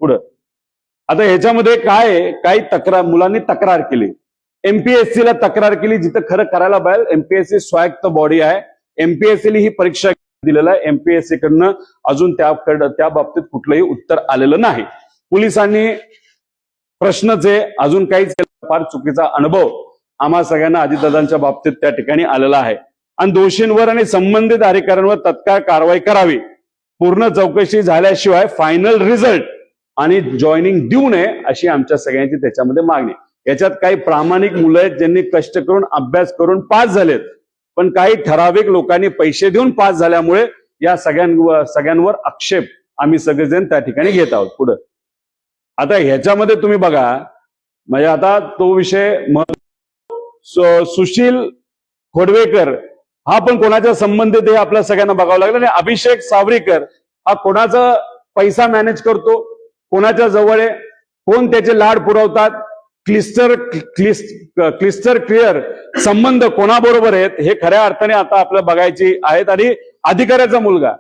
पुढं आता ह्याच्यामध्ये काय काही तक्रार मुलांनी तक्रार केली, एमपीएससी ला तक्रार केली, जिथं खरं करायला पाहिजे. एमपीएससी स्वायत्त बॉडी आहे, एमपीएससी ही परीक्षा दिलेला आहे, एमपीएससी कडनं अजून त्या बाबतीत कुठलंही उत्तर आलेलं नाही. पोलिसांनी प्रश्नच आहे, अजून काहीच फार चुकीचा अनुभव आम्हा सगळ्यांना अजितदादांच्या बाबतीत त्या ठिकाणी आलेला आहे आणि दोषींवर आणि संबंधित अधिकाऱ्यांवर तत्काळ कारवाई करावी. पूर्ण चौकशी झाल्याशिवाय फायनल रिझल्ट आणि जॉईनिंग देऊ नये अशी आमच्या सगळ्यांची त्याच्यामध्ये मागणी. याच्यात काही प्रामाणिक मुलं आहेत ज्यांनी कष्ट करून अभ्यास करून पास झालेत, पण काही ठराविक लोकांनी पैसे देऊन पास झाल्यामुळे या सगळ्यांवर आक्षेप आम्ही सगळेजण त्या ठिकाणी घेत आहोत. पुढे आता ह्याच्यामध्ये तुम्ही बघा, म्हणजे आता तो विषय सुशील खोडवेकर हा पण कोणाच्या संबंधित हे आपल्या सगळ्यांना बघावं लागलं. आणि अभिषेक सावरीकर हा कोणाचा पैसा मॅनेज करतो, कोणाच्या जवळ आहे, कोण त्याचे लाड पुरवतात, क्लिस्टर क्लिअर संबंध कोणाबरोबर आहेत हे खऱ्या अर्थाने आता आपल्याला बघायची आहेत. आणि अधिकाऱ्याचा मुलगा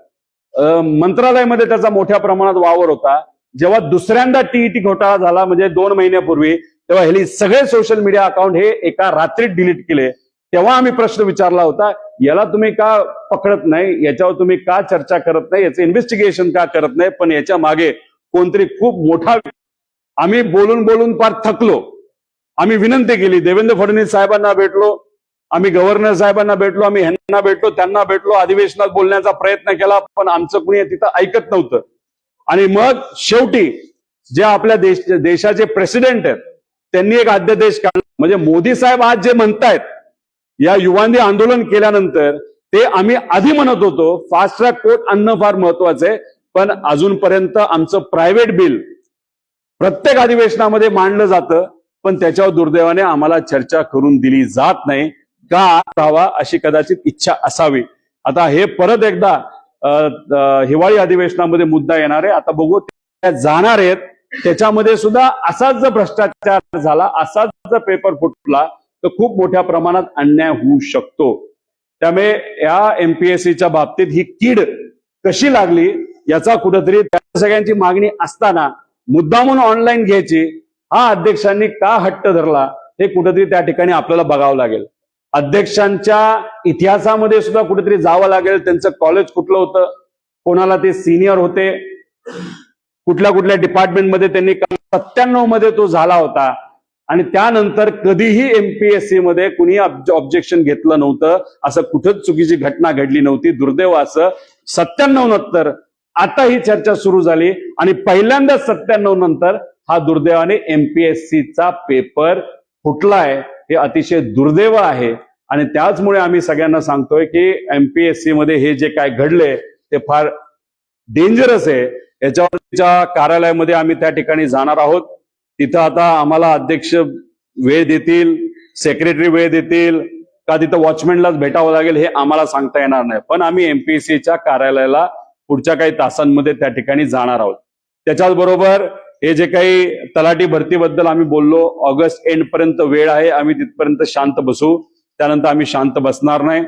मंत्रालयामध्ये त्याचा मोठ्या प्रमाणात वावर होता. जेव्हा दुसऱ्यांदा टीईटी घोटाळा झाला म्हणजे 2 महिन्यापूर्वी, तेव्हा ह्यानी सगळे सोशल मीडिया अकाउंट हे एका रात्रीत डिलीट केले. तेव्हा आम्ही प्रश्न विचारला होता, याला तुम्ही का पकडत नाही, याच्यावर तुम्ही का चर्चा करत नाही, याचं इन्व्हेस्टिगेशन का करत नाही. पण याच्या मागे कोणतरी खूप मोठा, आम्ही बोलून बोलून फार थकलो. आम्ही विनंती केली, देवेंद्र फडणवीस साहेबांना भेटलो, आम्ही गव्हर्नर साहेबांना भेटलो, आम्ही ह्यांना भेटलो, त्यांना भेटलो, अधिवेशनात बोलण्याचा प्रयत्न केला, पण आमचं कुणी तिथं ऐकत नव्हतं. आणि मग शेवटी जे आपल्या देशाचे प्रेसिडेंट आहेत त्यांनी एक अध्यादेश काढला. म्हणजे मोदी साहेब आज जे म्हणतायत, या युवांनी आंदोलन केल्यानंतर ते आम्ही आधी म्हणत होतो फास्ट ट्रॅक कोर्ट आणणं फार महत्वाचं आहे, पण अजूनपर्यंत आमचं प्रायव्हेट बिल प्रत्येक अधिवेशनामध्ये मांडलं जातं, पण त्याच्यावर दुर्दैवाने आम्हाला चर्चा करून दिली जात नाही. का राहावा अशी कदाचित इच्छा असावी. आता हे परत एकदा हिवाळी अधिवेशनामध्ये मुद्दा येणार आहे. आता बघू त्या जाणार आहेत, त्याच्यामध्ये सुद्धा असाच जर भ्रष्टाचार झाला, असाच जर पेपर फुटला तर खूप मोठ्या प्रमाणात अन्याय होऊ शकतो. त्यामुळे या एमपीएससीच्या बाबतीत ही कीड कशी लागली याचा कुठेतरी त्या सगळ्यांची मागणी असताना मुद्दा म्हणून ऑनलाईन घ्यायची हा अध्यक्षांनी का हट्ट धरला हे कुठेतरी त्या ठिकाणी आपल्याला बघावं लागेल. अध्यक्षांच्या इतिहासामध्ये सुद्धा कुठेतरी जावं लागेल. त्यांचं कॉलेज कुठलं होतं, कोणाला ते सिनियर होते, कुठल्या कुठल्या डिपार्टमेंटमध्ये त्यांनी 97 मध्ये तो झाला होता. आणि त्यानंतर कधीही एमपीएससी मध्ये कुणी ऑब्जेक्शन घेतलं नव्हतं, असं कुठंच चुकीची घटना घडली नव्हती. दुर्दैव असं 97 नंतर आता ही चर्चा सुरू झाली आणि पहिल्यांदाच 97 नंतर हा दुर्दैवाने एमपीएससीचा पेपर फुटलाय. हे अतिशय दुर्दैव आहे आणि त्याचमुळे आम्ही सगळ्यांना सांगतोय की एमपीएससी मध्ये हे जे काय घडले ते फार डेंजरस आहे. याच्यावरच्या कार्यालयामध्ये आम्ही त्या ठिकाणी जाणार आहोत. तिथं आता आम्हाला अध्यक्ष वेळ देतील, सेक्रेटरी वेळ देतील का तिथं वॉचमॅनलाच भेटावं लागेल हे आम्हाला सांगता येणार नाही. पण आम्ही एमपीएससीच्या कार्यालयाला पुढच्या काही तासांमध्ये त्या ठिकाणी जाणार आहोत. त्याच्याच बरोबर हे जे काही तलाठी भरतीबद्दल आम्ही बोललो, ऑगस्ट एंड पर्यंत वेळ आहे, आम्ही तिथपर्यंत शांत बसू, त्यानंतर आम्ही शांत बसणार नाही.